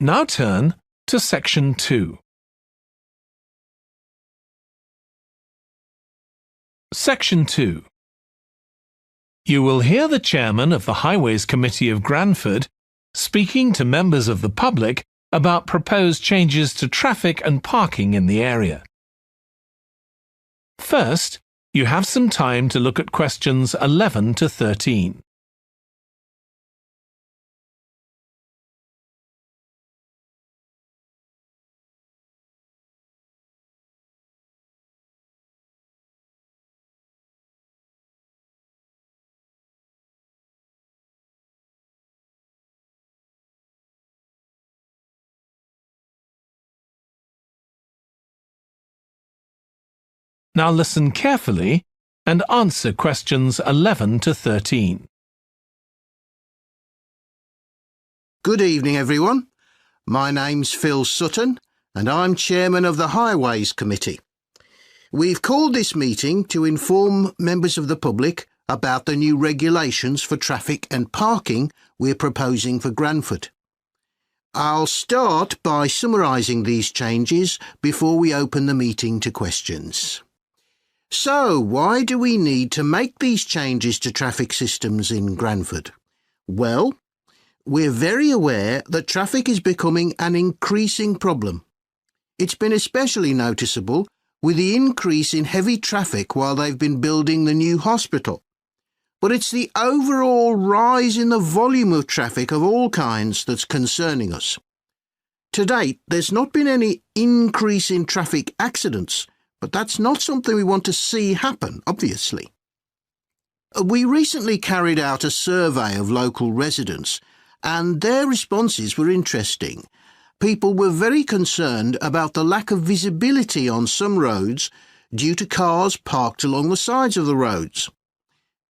Now turn to Section 2. Section 2. You will hear the chairman of the Highways Committee of Granford speaking to members of the public about proposed changes to traffic and parking in the area. First, you have some time to look at questions 11 to 13. Now listen carefully and answer questions 11 to 13. Good evening, everyone. My name's Phil Sutton, and I'm chairman of the Highways Committee. We've called this meeting to inform members of the public about the new regulations for traffic and parking we're proposing for Granford. I'll start by summarising these changes before we open the meeting to questions. So, why do we need to make these changes to traffic systems in Granford? Well, we're very aware that traffic is becoming an increasing problem. It's been especially noticeable with the increase in heavy traffic while they've been building the new hospital. But it's the overall rise in the volume of traffic of all kinds that's concerning us. To date, there's not been any increase in traffic accidents, but that's not something we want to see happen, obviously. We recently carried out a survey of local residents, and their responses were interesting. People were very concerned about the lack of visibility on some roads due to cars parked along the sides of the roads.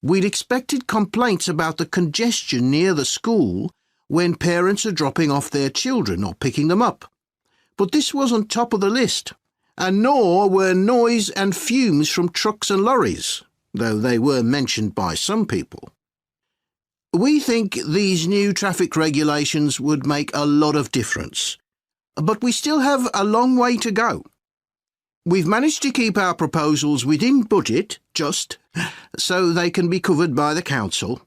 We'd expected complaints about the congestion near the school when parents are dropping off their children or picking them up. But this wasn't top of the list, and nor were noise and fumes from trucks and lorries, though they were mentioned by some people. We think these new traffic regulations would make a lot of difference, but we still have a long way to go. We've managed to keep our proposals within budget, so they can be covered by the council.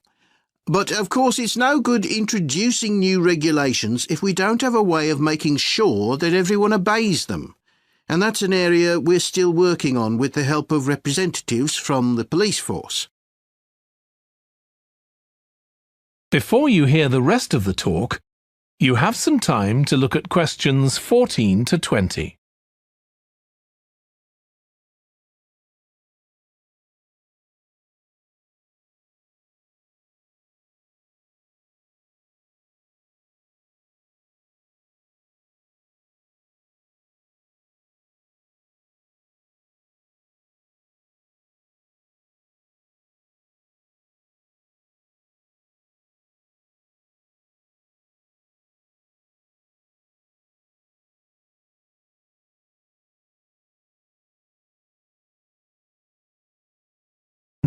But of course it's no good introducing new regulations if we don't have a way of making sure that everyone obeys them. And that's an area we're still working on with the help of representatives from the police force. Before you hear the rest of the talk, you have some time to look at questions 14 to 20.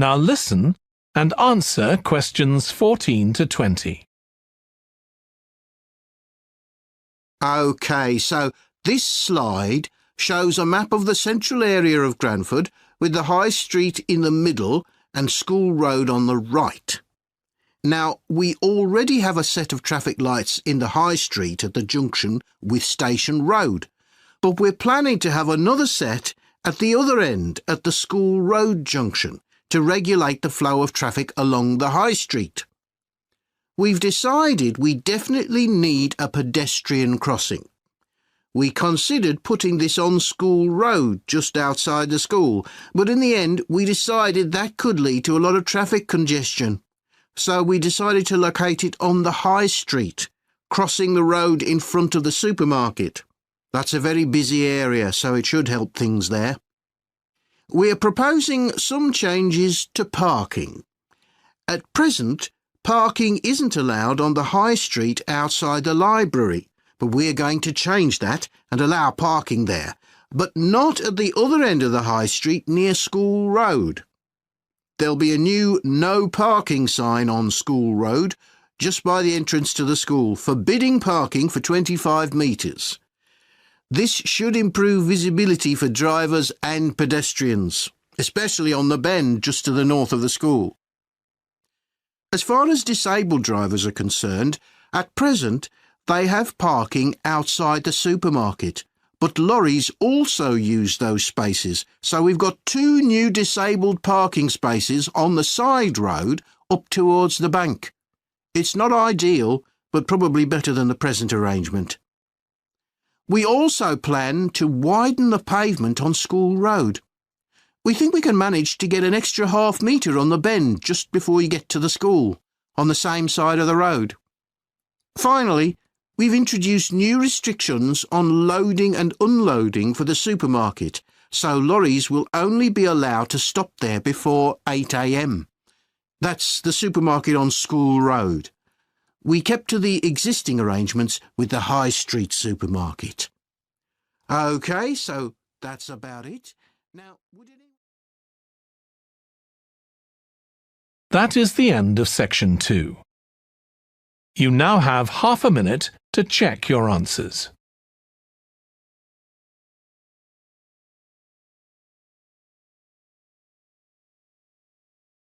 Now listen and answer questions 14 to 20. OK, so this slide shows a map of the central area of Granford with the High Street in the middle and School Road on the right. Now, we already have a set of traffic lights in the High Street at the junction with Station Road, but we're planning to have another set at the other end at the School Road junction to regulate the flow of traffic along the High Street. We've decided we definitely need a pedestrian crossing. We considered putting this on School Road just outside the school, but in the end we decided that could lead to a lot of traffic congestion. So we decided to locate it on the High Street, crossing the road in front of the supermarket. That's a very busy area, so it should help things there. We're proposing some changes to parking. At present, parking isn't allowed on the High Street outside the library, but we're going to change that and allow parking there, but not at the other end of the High Street near School Road. There'll be a new no parking sign on School Road just by the entrance to the school, forbidding parking for 25 metres. This should improve visibility for drivers and pedestrians, especially on the bend just to the north of the school. As far as disabled drivers are concerned, at present they have parking outside the supermarket, but lorries also use those spaces, so we've got 2 new disabled parking spaces on the side road up towards the bank. It's not ideal, but probably better than the present arrangement. We also plan to widen the pavement on School Road. We think we can manage to get an extra half metre on the bend just before you get to the school, on the same side of the road. Finally, we've introduced new restrictions on loading and unloading for the supermarket, so lorries will only be allowed to stop there before 8 a.m. That's the supermarket on School Road. We kept to the existing arrangements with the High Street supermarket. OK, so that's about it. Now, That is the end of section 2. You now have half a minute to check your answers.